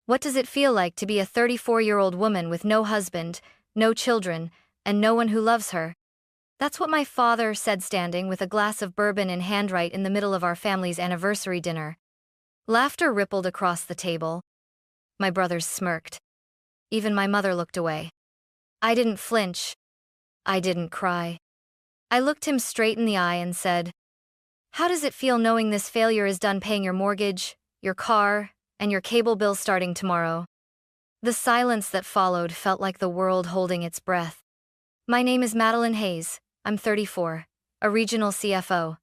What does it feel like to be a 34-year-old woman with no husband, no children, and no one who loves her? That's what my father said, standing with a glass of bourbon in hand right in the middle of our family's anniversary dinner. Laughter rippled across the table. My brothers smirked. Even my mother looked away. I didn't flinch. I didn't cry. I looked him straight in the eye and said, "How does it feel knowing this failure is done paying your mortgage, your car, and your cable bill starting tomorrow?" The silence that followed felt like the world holding its breath. My name is Madeline Hayes. I'm 34, a regional CFO.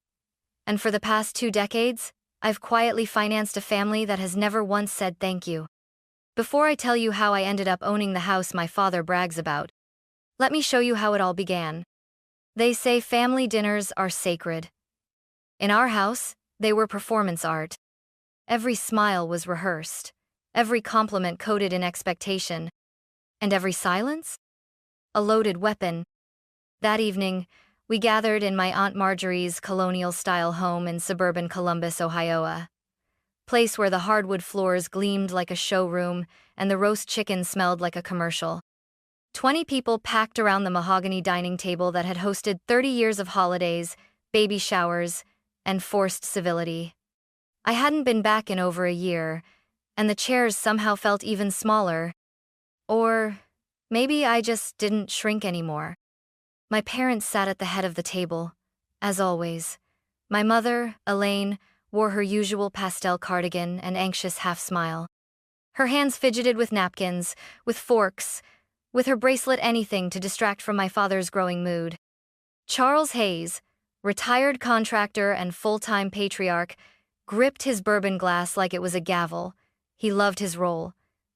And for the past 2 decades, I've quietly financed a family that has never once said thank you. Before I tell you how I ended up owning the house my father brags about, let me show you how it all began. They say family dinners are sacred. In our house, they were performance art. Every smile was rehearsed, every compliment coded in expectation, and every silence? A loaded weapon. That evening, we gathered in my Aunt Marjorie's colonial-style home in suburban Columbus, Ohio, a place where the hardwood floors gleamed like a showroom and the roast chicken smelled like a commercial. 20 people packed around the mahogany dining table that had hosted 30 years of holidays, baby showers, and forced civility. I hadn't been back in over a year, and the chairs somehow felt even smaller. Or maybe I just didn't shrink anymore. My parents sat at the head of the table, as always. My mother, Elaine, wore her usual pastel cardigan and anxious half-smile. Her hands fidgeted with napkins, with forks, with her bracelet, anything to distract from my father's growing mood. Charles Hayes, retired contractor and full-time patriarch, gripped his bourbon glass like it was a gavel. He loved his role,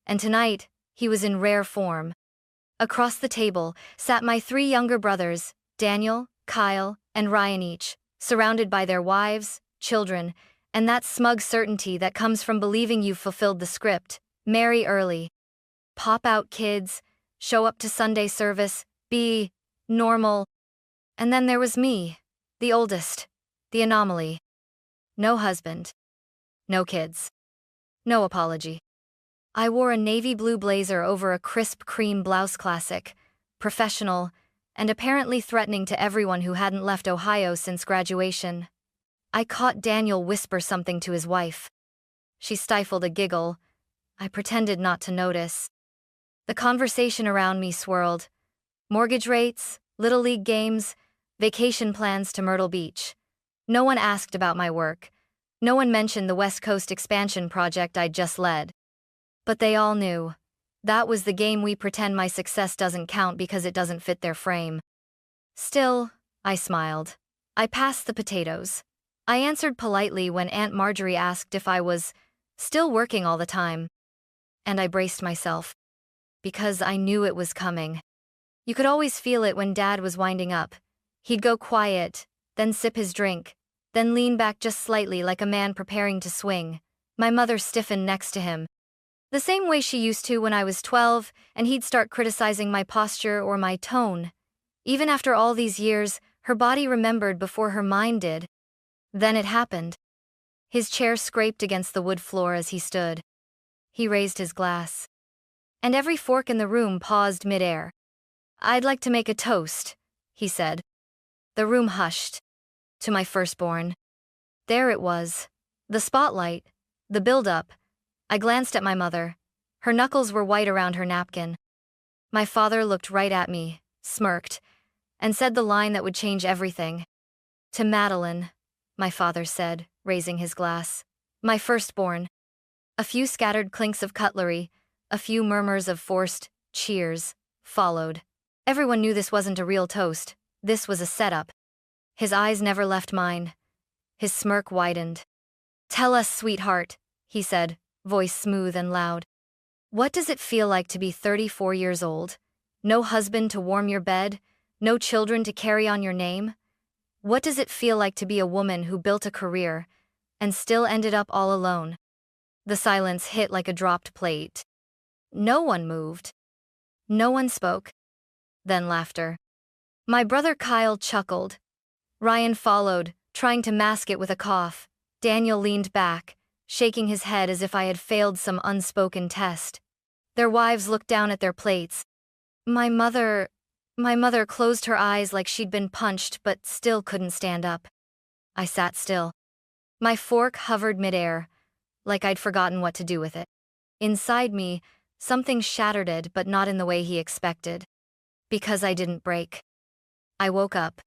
and tonight, he was in rare form. Across the table sat my 3 younger brothers, Daniel, Kyle, and Ryan, each surrounded by their wives, children, and that smug certainty that comes from believing you've fulfilled the script. Marry early. Pop out kids. Show up to Sunday service. Be normal. And then there was me, the oldest, the anomaly. No husband. No kids. No apology. I wore a navy blue blazer over a crisp cream blouse, classic, professional, and apparently threatening to everyone who hadn't left Ohio since graduation. I caught Daniel whisper something to his wife. She stifled a giggle. I pretended not to notice. The conversation around me swirled. Mortgage rates, Little League games, vacation plans to Myrtle Beach. No one asked about my work. No one mentioned the West Coast expansion project I'd just led. But they all knew. That was the game we pretend my success doesn't count because it doesn't fit their frame. Still, I smiled. I passed the potatoes. I answered politely when Aunt Marjorie asked if I was still working all the time. And I braced myself. Because I knew it was coming. You could always feel it when Dad was winding up. He'd go quiet, then sip his drink, then lean back just slightly like a man preparing to swing. My mother stiffened next to him. The same way she used to when I was 12, and he'd start criticizing my posture or my tone. Even after all these years, her body remembered before her mind did. Then it happened. His chair scraped against the wood floor as he stood. He raised his glass. And every fork in the room paused mid-air. "I'd like to make a toast," he said. The room hushed. To my firstborn. There it was. The spotlight. The build-up. I glanced at my mother. Her knuckles were white around her napkin. My father looked right at me, smirked, and said the line that would change everything. "To Madeline," my father said, raising his glass. "My firstborn." A few scattered clinks of cutlery, a few murmurs of forced cheers, followed. Everyone knew this wasn't a real toast. This was a setup. His eyes never left mine. His smirk widened. "Tell us, sweetheart," he said, voice smooth and loud. "What does it feel like to be 34 years old? No husband to warm your bed? No children to carry on your name? What does it feel like to be a woman who built a career and still ended up all alone?" The silence hit like a dropped plate. No one moved. No one spoke. Then laughter. My brother Kyle chuckled. Ryan followed, trying to mask it with a cough. Daniel leaned back, shaking his head as if I had failed some unspoken test. Their wives looked down at their plates. My mother closed her eyes like she'd been punched but still couldn't stand up. I sat still. My fork hovered midair, like I'd forgotten what to do with it. Inside me, something shattered it, but not in the way he expected. Because I didn't break. I woke up.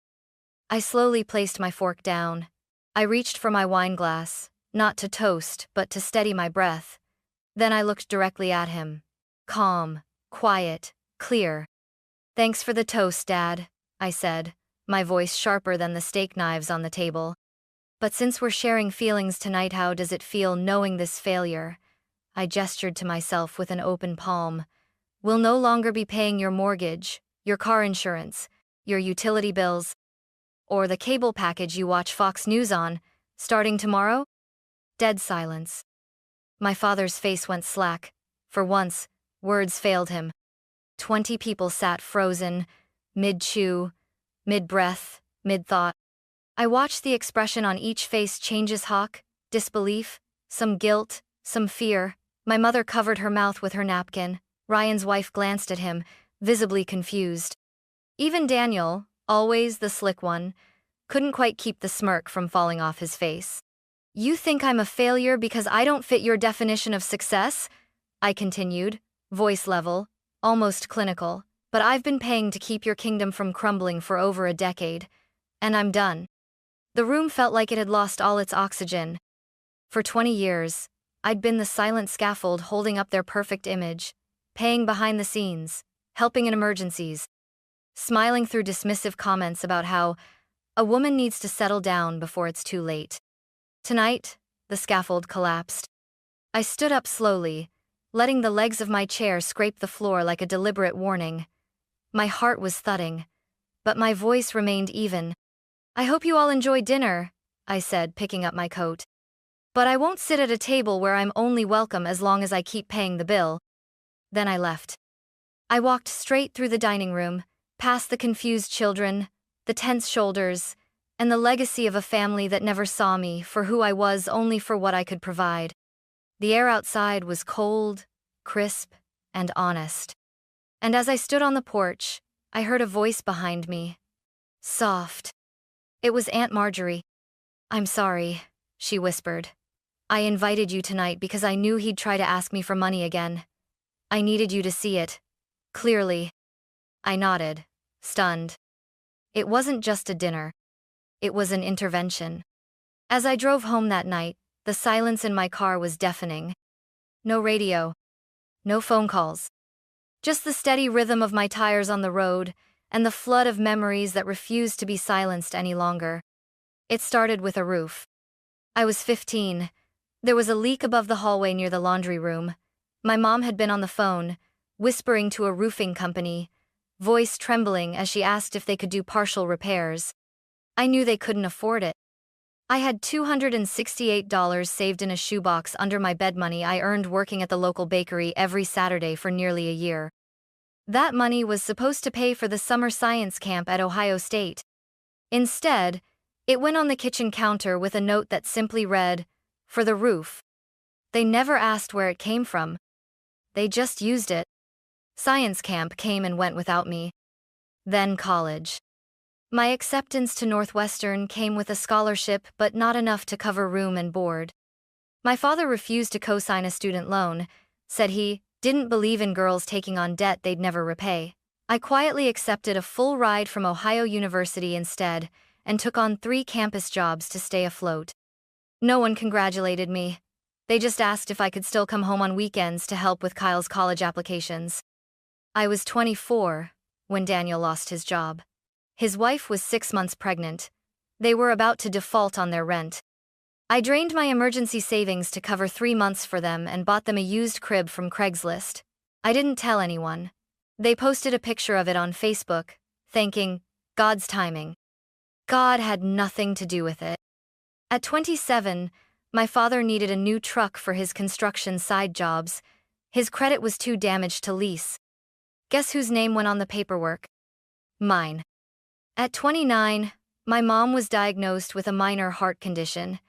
I slowly placed my fork down. I reached for my wine glass, not to toast, but to steady my breath. Then I looked directly at him. Calm, quiet, clear. "Thanks for the toast, Dad," I said, my voice sharper than the steak knives on the table. "But since we're sharing feelings tonight, how does it feel knowing this failure?" I gestured to myself with an open palm. "We'll no longer be paying your mortgage, your car insurance, your utility bills, or the cable package you watch Fox News on, starting tomorrow?" Dead silence. My father's face went slack. For once, words failed him. 20 people sat frozen, mid-chew, mid-breath, mid-thought. I watched the expression on each face change: shock, disbelief, some guilt, some fear. My mother covered her mouth with her napkin. Ryan's wife glanced at him, visibly confused. Even Daniel, always the slick one, couldn't quite keep the smirk from falling off his face. "You think I'm a failure because I don't fit your definition of success?" I continued, voice level, almost clinical. "But I've been paying to keep your kingdom from crumbling for over a decade. And I'm done." The room felt like it had lost all its oxygen. For 20 years, I'd been the silent scaffold holding up their perfect image, paying behind the scenes, helping in emergencies, smiling through dismissive comments about how a woman needs to settle down before it's too late. Tonight, the scaffold collapsed. I stood up slowly, letting the legs of my chair scrape the floor like a deliberate warning. My heart was thudding, but my voice remained even. "I hope you all enjoy dinner," I said, picking up my coat. "But I won't sit at a table where I'm only welcome as long as I keep paying the bill." Then I left. I walked straight through the dining room, past the confused children, the tense shoulders, and the legacy of a family that never saw me for who I was, only for what I could provide. The air outside was cold, crisp, and honest. And as I stood on the porch, I heard a voice behind me. Soft. It was Aunt Marjorie. "I'm sorry," she whispered. "I invited you tonight because I knew he'd try to ask me for money again. I needed you to see it. Clearly." I nodded, stunned. It wasn't just a dinner. It was an intervention. As I drove home that night, the silence in my car was deafening. No radio. No phone calls. Just the steady rhythm of my tires on the road, and the flood of memories that refused to be silenced any longer. It started with a roof. I was 15. There was a leak above the hallway near the laundry room. My mom had been on the phone, whispering to a roofing company, voice trembling as she asked if they could do partial repairs. I knew they couldn't afford it. I had $268 saved in a shoebox under my bed, money I earned working at the local bakery every Saturday for nearly a year. That money was supposed to pay for the summer science camp at Ohio State. Instead, it went on the kitchen counter with a note that simply read, "For the roof." They never asked where it came from. They just used it. Science camp came and went without me. Then college. My acceptance to Northwestern came with a scholarship, but not enough to cover room and board. My father refused to co-sign a student loan, said he didn't believe in girls taking on debt they'd never repay. I quietly accepted a full ride from Ohio University instead, and took on 3 campus jobs to stay afloat. No one congratulated me. They just asked if I could still come home on weekends to help with Kyle's college applications. I was 24 when Daniel lost his job. His wife was 6 months pregnant. They were about to default on their rent. I drained my emergency savings to cover 3 months for them and bought them a used crib from Craigslist. I didn't tell anyone. They posted a picture of it on Facebook, thanking God's timing. God had nothing to do with it. At 27, my father needed a new truck for his construction side jobs. His credit was too damaged to lease. Guess whose name went on the paperwork? Mine. At 29, my mom was diagnosed with a minor heart condition.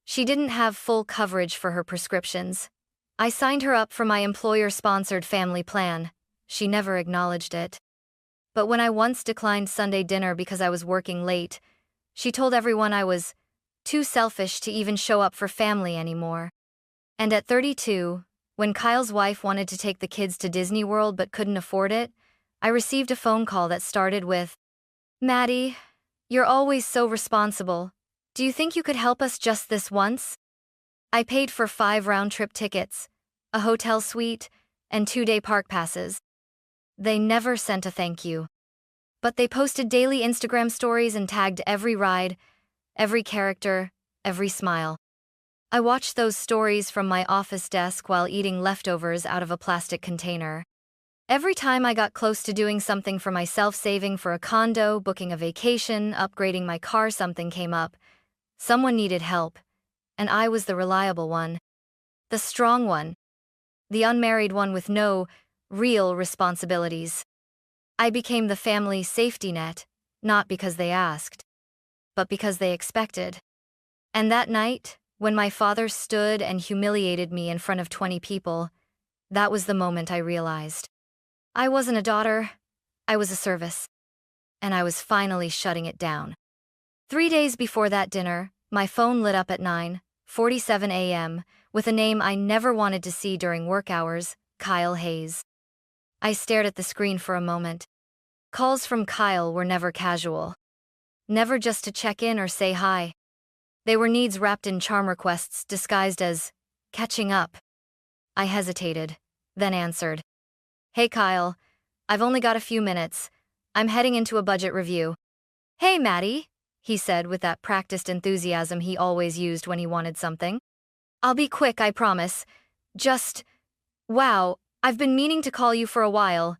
She didn't have full coverage for her prescriptions. I signed her up for my employer-sponsored family plan. She never acknowledged it. But when I once declined Sunday dinner because I was working late, she told everyone I was too selfish to even show up for family anymore. And at 32, when Kyle's wife wanted to take the kids to Disney World but couldn't afford it, I received a phone call that started with, "Maddie, you're always so responsible. Do you think you could help us just this once?" I paid for 5 round-trip tickets, a hotel suite, and 2-day park passes. They never sent a thank you. But they posted daily Instagram stories and tagged every ride, every character, every smile. I watched those stories from my office desk while eating leftovers out of a plastic container. Every time I got close to doing something for myself, saving for a condo, booking a vacation, upgrading my car, something came up. Someone needed help, and I was the reliable one. The strong one. The unmarried one with no real responsibilities. I became the family safety net, not because they asked, but because they expected. And that night, when my father stood and humiliated me in front of 20 people, that was the moment I realized. I wasn't a daughter, I was a service. And I was finally shutting it down. 3 days before that dinner, my phone lit up at 9:47 a.m. with a name I never wanted to see during work hours, Kyle Hayes. I stared at the screen for a moment. Calls from Kyle were never casual. Never just to check in or say hi. They were needs wrapped in charm requests disguised as catching up. I hesitated, then answered. "Hey Kyle, I've only got a few minutes. I'm heading into a budget review." "Hey Maddie," he said with that practiced enthusiasm he always used when he wanted something. "I'll be quick, I promise. Just, wow, I've been meaning to call you for a while.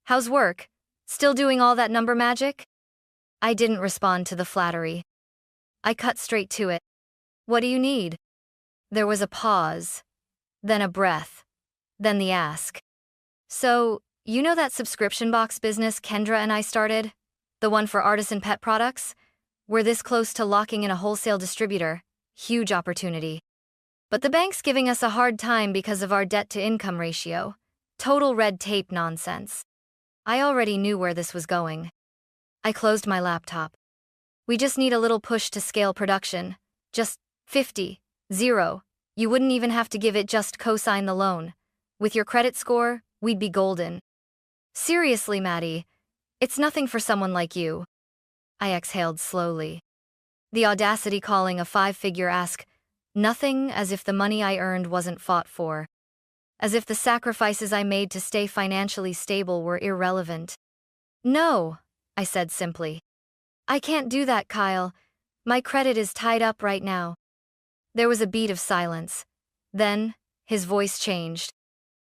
How's work? Still doing all that number magic?" I didn't respond to the flattery. I cut straight to it. "What do you need?" There was a pause, then a breath, then the ask. "So, you know that subscription box business Kendra and I started? The one for artisan pet products? We're this close to locking in a wholesale distributor. Huge opportunity. But the bank's giving us a hard time because of our debt-to-income ratio. Total red tape nonsense." I already knew where this was going. I closed my laptop. "We just need a little push to scale production. Just 50, 0. You wouldn't even have to give it, just co-sign the loan. With your credit score, we'd be golden." "Seriously, Maddie, it's nothing for someone like you." I exhaled slowly. The audacity calling a 5-figure ask nothing, as if the money I earned wasn't fought for. As if the sacrifices I made to stay financially stable were irrelevant. "No," I said simply. "I can't do that, Kyle. My credit is tied up right now." There was a beat of silence. Then, his voice changed.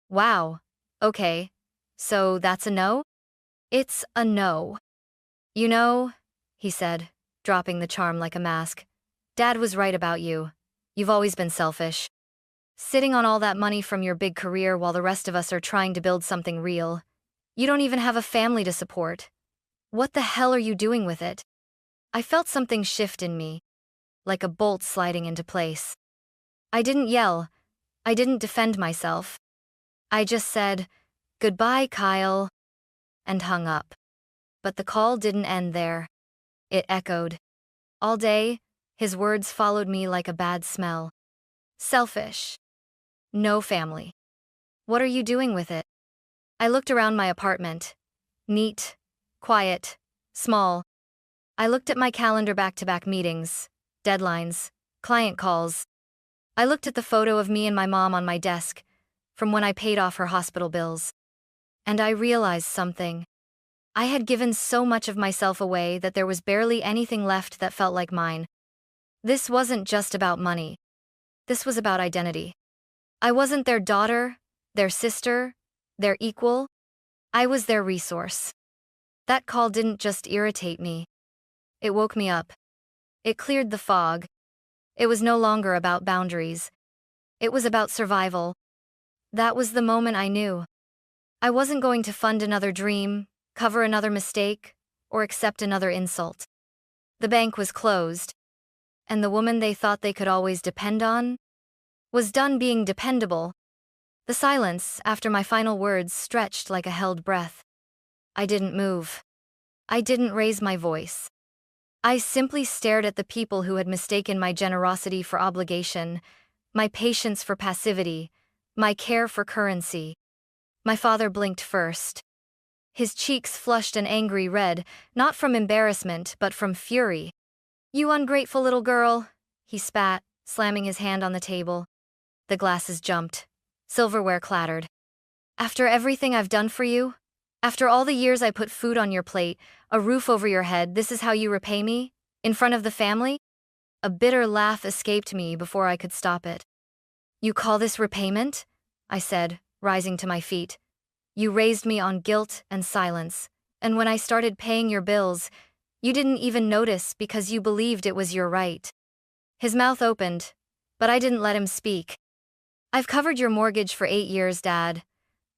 "Wow, okay. So that's a no?" "It's a no." "You know," he said, dropping the charm like a mask, "Dad was right about you. You've always been selfish. Sitting on all that money from your big career while the rest of us are trying to build something real. You don't even have a family to support. What the hell are you doing with it?" I felt something shift in me, like a bolt sliding into place. I didn't yell. I didn't defend myself. I just said, "Goodbye, Kyle," and hung up. But the call didn't end there. It echoed. All day, his words followed me like a bad smell. Selfish. No family. What are you doing with it? I looked around my apartment. Neat, quiet, small. I looked at my calendar, back-to-back meetings, deadlines, client calls. I looked at the photo of me and my mom on my desk, from when I paid off her hospital bills. And I realized something. I had given so much of myself away that there was barely anything left that felt like mine. This wasn't just about money. This was about identity. I wasn't their daughter, their sister, their equal. I was their resource. That call didn't just irritate me. It woke me up. It cleared the fog. It was no longer about boundaries. It was about survival. That was the moment I knew. I wasn't going to fund another dream, cover another mistake, or accept another insult. The bank was closed. And the woman they thought they could always depend on was done being dependable. The silence, after my final words, stretched like a held breath. I didn't move. I didn't raise my voice. I simply stared at the people who had mistaken my generosity for obligation, my patience for passivity, my care for currency. My father blinked first. His cheeks flushed an angry red, not from embarrassment but from fury. "You ungrateful little girl," he spat, slamming his hand on the table. The glasses jumped. Silverware clattered. "After everything I've done for you? After all the years I put food on your plate, a roof over your head, this is how you repay me? In front of the family?" A bitter laugh escaped me before I could stop it. "You call this repayment?" I said, rising to my feet. "You raised me on guilt and silence, and when I started paying your bills, you didn't even notice because you believed it was your right." His mouth opened, but I didn't let him speak. "I've covered your mortgage for 8 years, Dad.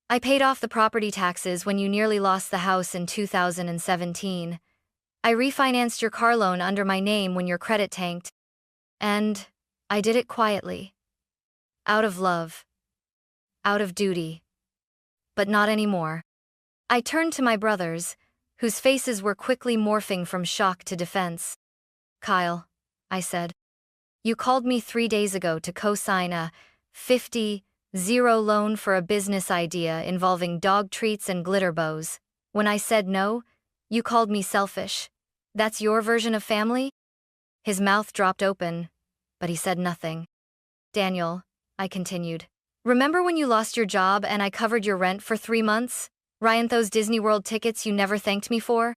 I paid off the property taxes when you nearly lost the house in 2017. I refinanced your car loan under my name when your credit tanked. And I did it quietly. Out of love. Out of duty. But not anymore." I turned to my brothers, whose faces were quickly morphing from shock to defense. "Kyle," I said, "you called me 3 days ago to co-sign a 50-0 loan for a business idea involving dog treats and glitter bows. When I said no, you called me selfish. That's your version of family?" His mouth dropped open, but he said nothing. "Daniel," I continued, "remember when you lost your job and I covered your rent for 3 months? Those Disney World tickets you never thanked me for?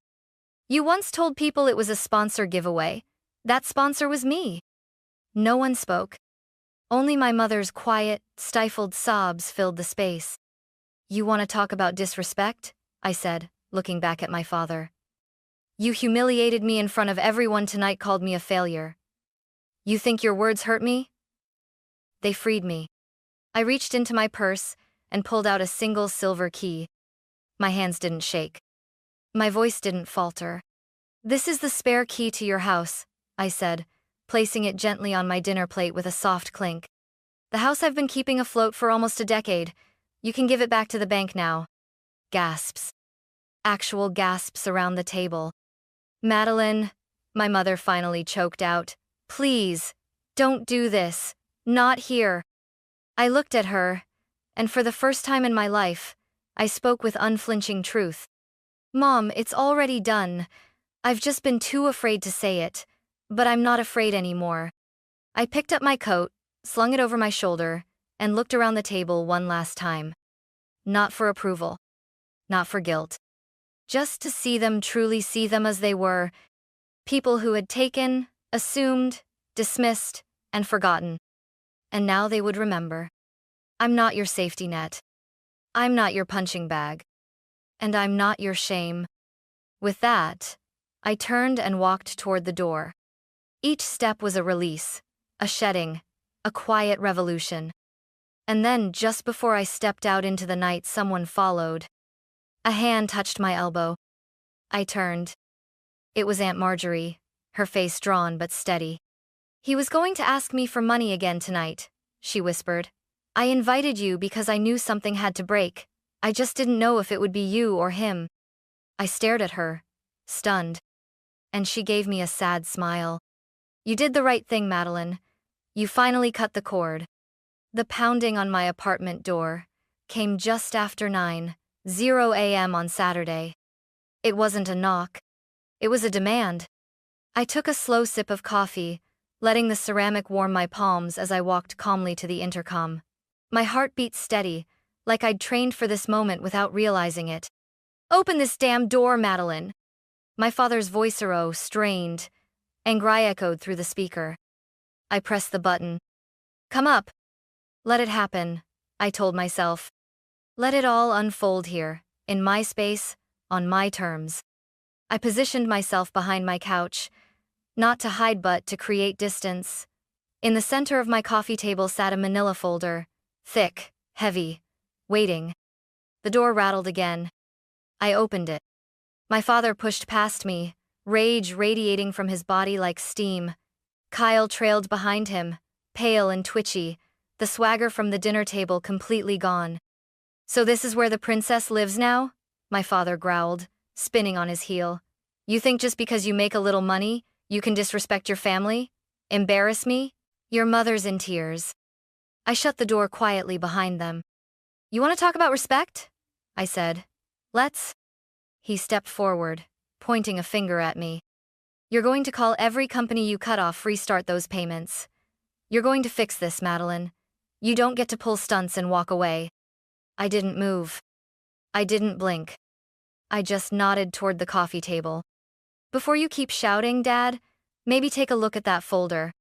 You once told people it was a sponsor giveaway. That sponsor was me." No one spoke. Only my mother's quiet, stifled sobs filled the space. "You want to talk about disrespect?" I said, looking back at my father. "You humiliated me in front of everyone tonight, called me a failure. You think your words hurt me?" They freed me. I reached into my purse and pulled out a single silver key. My hands didn't shake. My voice didn't falter. "This is the spare key to your house," I said, placing it gently on my dinner plate with a soft clink. "The house I've been keeping afloat for almost a decade. You can give it back to the bank now." Gasps. Actual gasps around the table. "Madeline," my mother finally choked out, "please, don't do this. Not here." I looked at her, and for the first time in my life, I spoke with unflinching truth. "Mom, it's already done. I've just been too afraid to say it, but I'm not afraid anymore." I picked up my coat, slung it over my shoulder, and looked around the table one last time. Not for approval. Not for guilt. Just to see them, truly see them as they were. People who had taken, assumed, dismissed, and forgotten. And now they would remember. I'm not your safety net. I'm not your punching bag. And I'm not your shame. With that, I turned and walked toward the door. Each step was a release, a shedding, a quiet revolution. And then, just before I stepped out into the night, someone followed. A hand touched my elbow. I turned. It was Aunt Marjorie, her face drawn but steady. "He was going to ask me for money again tonight," she whispered. "I invited you because I knew something had to break. I just didn't know if it would be you or him." I stared at her, stunned. And she gave me a sad smile. "You did the right thing, Madeline. You finally cut the cord." The pounding on my apartment door came just after 9:00 a.m. on Saturday. It wasn't a knock. It was a demand. I took a slow sip of coffee, letting the ceramic warm my palms as I walked calmly to the intercom. My heart beat steady, like I'd trained for this moment without realizing it. "Open this damn door, Madeline!" My father's voice strained, angry echoed through the speaker. I pressed the button. "Come up." Let it happen, I told myself. Let it all unfold here, in my space, on my terms. I positioned myself behind my couch, not to hide but to create distance. In the center of my coffee table sat a manila folder, thick, heavy, waiting. The door rattled again. I opened it. My father pushed past me, rage radiating from his body like steam. Kyle trailed behind him, pale and twitchy, the swagger from the dinner table completely gone. "So this is where the princess lives now?" my father growled, spinning on his heel. "You think just because you make a little money, you can disrespect your family? Embarrass me? Your mother's in tears." I shut the door quietly behind them. "You want to talk about respect?" I said. "Let's." He stepped forward, pointing a finger at me. "You're going to call every company you cut off restart those payments. You're going to fix this, Madeline. You don't get to pull stunts and walk away." I didn't move. I didn't blink. I just nodded toward the coffee table. "Before you keep shouting, Dad, maybe take a look at that folder."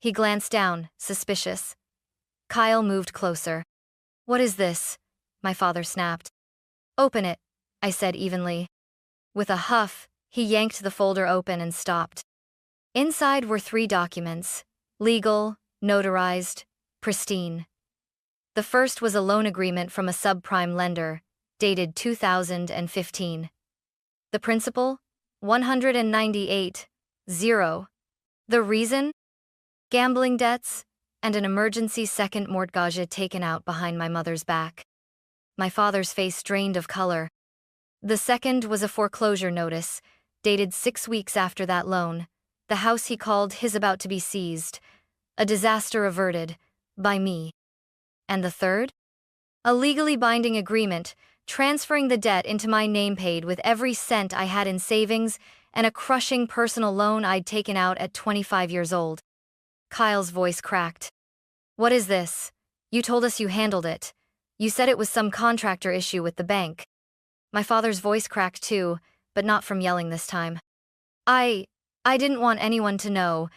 He glanced down, suspicious. Kyle moved closer. "What is this?" my father snapped. "Open it," I said evenly. With a huff, he yanked the folder open and stopped. Inside were 3 documents, legal, notarized, pristine. The first was a loan agreement from a subprime lender, dated 2015. The principal? 198,000. The reason? Gambling debts, and an emergency second mortgage taken out behind my mother's back. My father's face drained of color. The second was a foreclosure notice, dated 6 weeks after that loan. The house he called his about to be seized. A disaster averted. By me. And the third? A legally binding agreement, transferring the debt into my name paid with every cent I had in savings and a crushing personal loan I'd taken out at 25 years old. Kyle's voice cracked. "What is this? You told us you handled it. You said it was some contractor issue with the bank." My father's voice cracked too, but not from yelling this time. I didn't want anyone to know.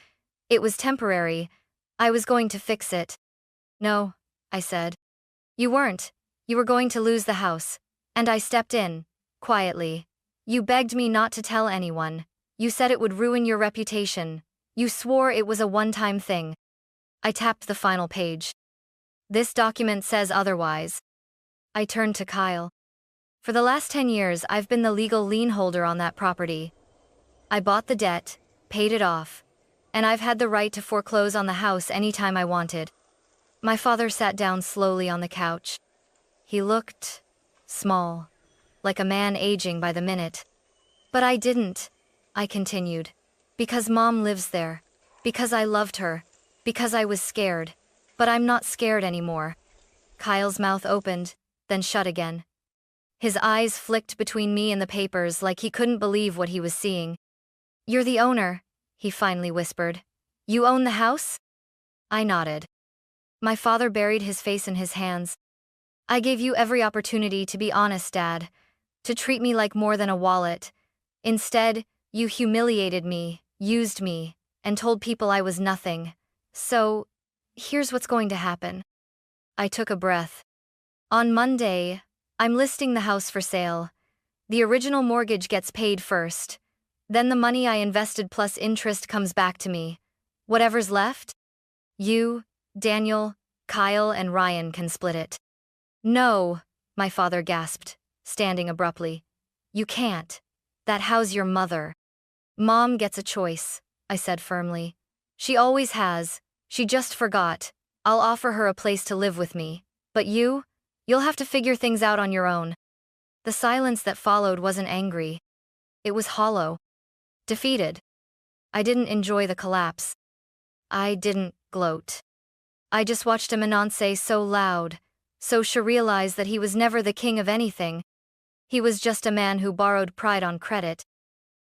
It was temporary. I was going to fix it." "No," I said. "You weren't. You were going to lose the house. And I stepped in, quietly. You begged me not to tell anyone. You said it would ruin your reputation. You swore it was a one-time thing." I tapped the final page. "This document says otherwise." I turned to Kyle. "For the last 10 years, I've been the legal lien holder on that property. I bought the debt, paid it off, and I've had the right to foreclose on the house anytime I wanted." My father sat down slowly on the couch. He looked small, like a man aging by the minute. "But I didn't," I continued, "because Mom lives there, because I loved her, because I was scared. But I'm not scared anymore." Kyle's mouth opened, then shut again. His eyes flicked between me and the papers like he couldn't believe what he was seeing. "You're the owner," he finally whispered. "You own the house?" I nodded. My father buried his face in his hands. "I gave you every opportunity to be honest, Dad, to treat me like more than a wallet. Instead, you humiliated me, used me, and told people I was nothing. So, here's what's going to happen." I took a breath. "On Monday, I'm listing the house for sale. The original mortgage gets paid first. Then the money I invested plus interest comes back to me. Whatever's left, you, Daniel, Kyle, and Ryan can split it." "No," my father gasped, standing abruptly. "You can't. That house your mother." "Mom gets a choice," I said firmly. "She always has. She just forgot. I'll offer her a place to live with me. But you'll have to figure things out on your own." The silence that followed wasn't angry. It was hollow. Defeated. I didn't enjoy the collapse. I didn't gloat. I just watched him say so loud, so surrealized that he was never the king of anything. He was just a man who borrowed pride on credit.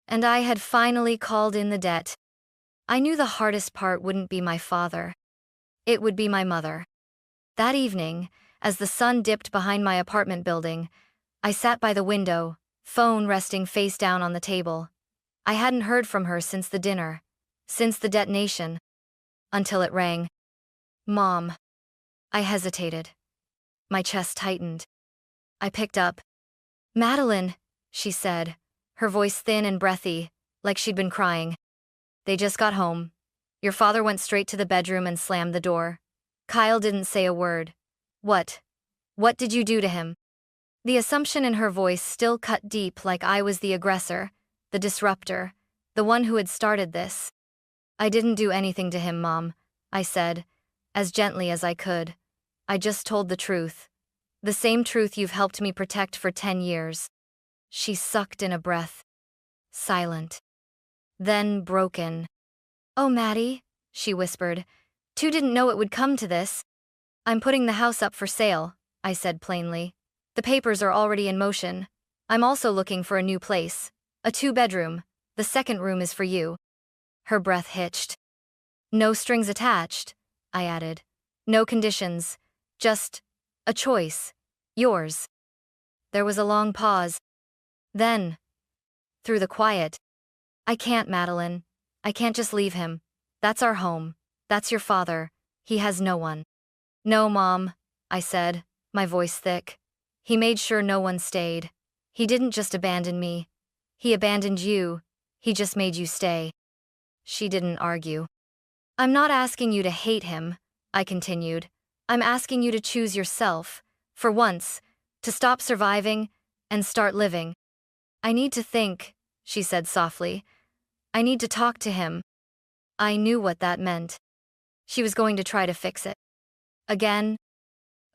And I had finally called in the debt. I knew the hardest part wouldn't be my father. It would be my mother. That evening, as the sun dipped behind my apartment building, I sat by the window, phone resting face down on the table. I hadn't heard from her since the dinner, since the detonation, until it rang. "Mom." I hesitated. My chest tightened. I picked up. "Madeline," she said, her voice thin and breathy, like she'd been crying. "They just got home. Your father went straight to the bedroom and slammed the door. Kyle didn't say a word." What did you do to him?" The assumption in her voice still cut deep, like I was the aggressor, the disruptor, the one who had started this. I didn't do anything to him, Mom, I said, as gently as I could. I just told the truth. The same truth you've helped me protect for 10 years. She sucked in a breath. Silent. Then broken. Oh, Maddie, she whispered. Tu didn't know it would come to this. I'm putting the house up for sale, I said plainly. The papers are already in motion. I'm also looking for a new place. A 2-bedroom. The second room is for you. Her breath hitched. No strings attached, I added. No conditions. Just a choice. Yours. There was a long pause. Then, through the quiet, I can't, Madeline. I can't just leave him. That's our home. That's your father. He has no one. No, Mom, I said, my voice thick. He made sure no one stayed. He didn't just abandon me. He abandoned you. He just made you stay. She didn't argue. I'm not asking you to hate him, I continued. I'm asking you to choose yourself, for once, to stop surviving and start living. I need to think, she said softly. I need to talk to him. I knew what that meant. She was going to try to fix it. Again?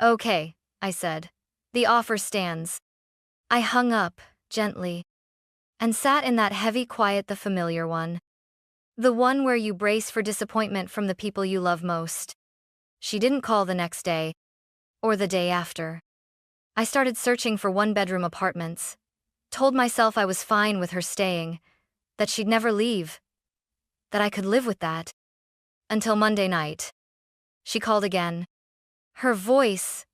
Okay, I said. The offer stands. I hung up, gently, and sat in that heavy quiet, the familiar one. The one where you brace for disappointment from the people you love most. She didn't call the next day, or the day after. I started searching for 1-bedroom apartments, told myself I was fine with her staying, that she'd never leave, that I could live with that. Until Monday night. She called again. Her voice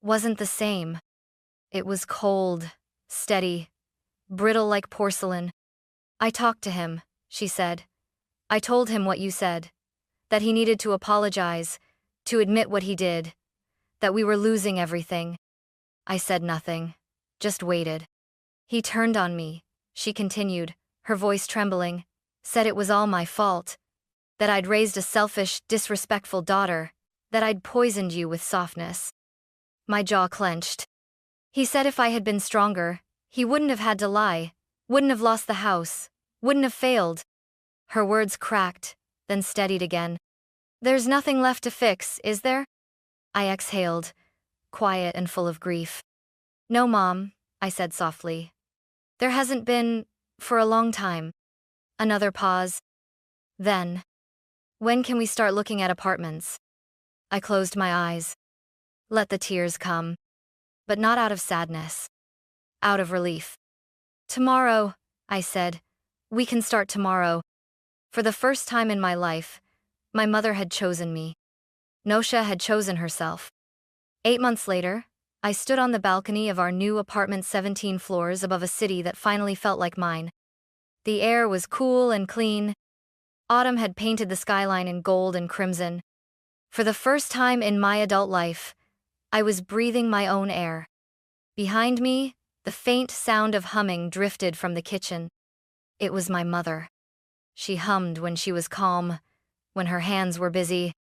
wasn't the same. It was cold, steady, brittle like porcelain. I talked to him, she said. I told him what you said, that he needed to apologize, to admit what he did, that we were losing everything. I said nothing, just waited. He turned on me, she continued, her voice trembling, said it was all my fault, that I'd raised a selfish, disrespectful daughter, that I'd poisoned you with softness. My jaw clenched. He said if I had been stronger, he wouldn't have had to lie, wouldn't have lost the house, wouldn't have failed. Her words cracked, then steadied again. There's nothing left to fix, is there? I exhaled, quiet and full of grief. No, Mom, I said softly. There hasn't been, for a long time. Another pause. Then, when can we start looking at apartments? I closed my eyes. Let the tears come. But not out of sadness. Out of relief. Tomorrow, I said. We can start tomorrow. For the first time in my life, my mother had chosen me. Nosha had chosen herself. 8 months later, I stood on the balcony of our new apartment, 17 floors above a city that finally felt like mine. The air was cool and clean. Autumn had painted the skyline in gold and crimson. For the first time in my adult life, I was breathing my own air. Behind me, the faint sound of humming drifted from the kitchen. It was my mother. She hummed when she was calm, when her hands were busy.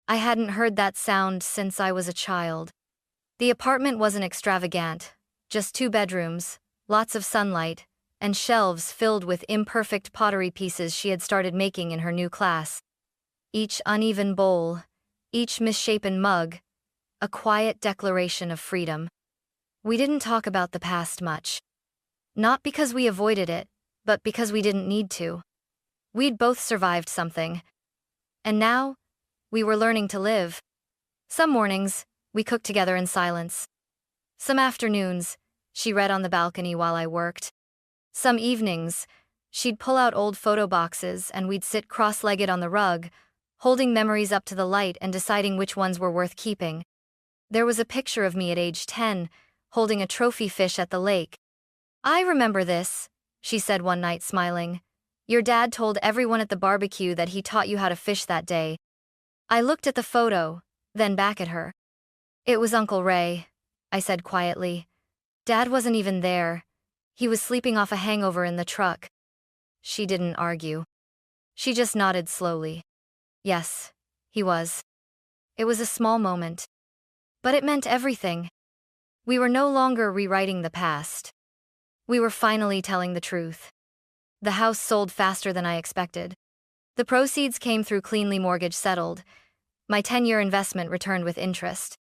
I hadn't heard that sound since I was a child. The apartment wasn't extravagant, just 2 bedrooms, lots of sunlight, and shelves filled with imperfect pottery pieces she had started making in her new class. Each uneven bowl, each misshapen mug, a quiet declaration of freedom. We didn't talk about the past much. Not because we avoided it, but because we didn't need to. We'd both survived something. And now, we were learning to live. Some mornings, we cooked together in silence. Some afternoons, she read on the balcony while I worked. Some evenings, she'd pull out old photo boxes and we'd sit cross-legged on the rug, holding memories up to the light and deciding which ones were worth keeping. There was a picture of me at age 10, holding a trophy fish at the lake. I remember this, she said one night, smiling. Your dad told everyone at the barbecue that he taught you how to fish that day. I looked at the photo, then back at her. It was Uncle Ray, I said quietly. Dad wasn't even there. He was sleeping off a hangover in the truck. She didn't argue. She just nodded slowly. Yes, he was. It was a small moment. But it meant everything. We were no longer rewriting the past. We were finally telling the truth. The house sold faster than I expected. The proceeds came through cleanly mortgage settled. My 10-year investment returned with interest.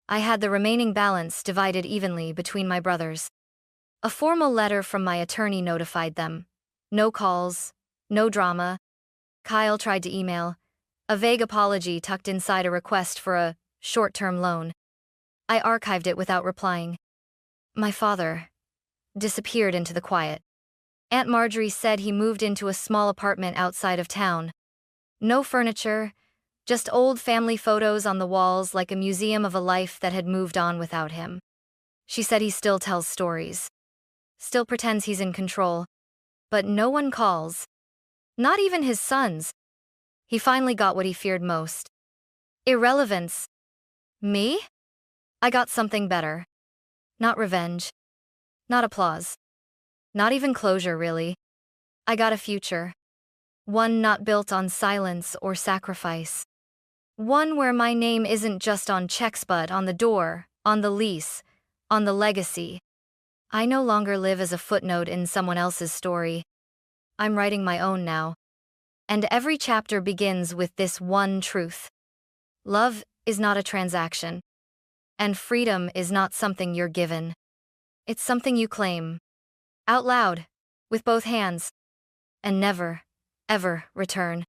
I had the remaining balance divided evenly between my brothers. A formal letter from my attorney notified them. No calls, no drama. Kyle tried to email. A vague apology tucked inside a request for a short-term loan. I archived it without replying. My father disappeared into the quiet. Aunt Marjorie said he moved into a small apartment outside of town. No furniture, just old family photos on the walls like a museum of a life that had moved on without him. She said he still tells stories. Still pretends he's in control. But no one calls. Not even his sons. He finally got what he feared most. Irrelevance. Me? I got something better. Not revenge. Not applause. Not even closure, really. I got a future. One not built on silence or sacrifice. One where my name isn't just on checks but on the door, on the lease, on the legacy. I no longer live as a footnote in someone else's story. I'm writing my own now. And every chapter begins with this one truth. Love is not a transaction. And freedom is not something you're given. It's something you claim. Out loud, with both hands. And never, ever return.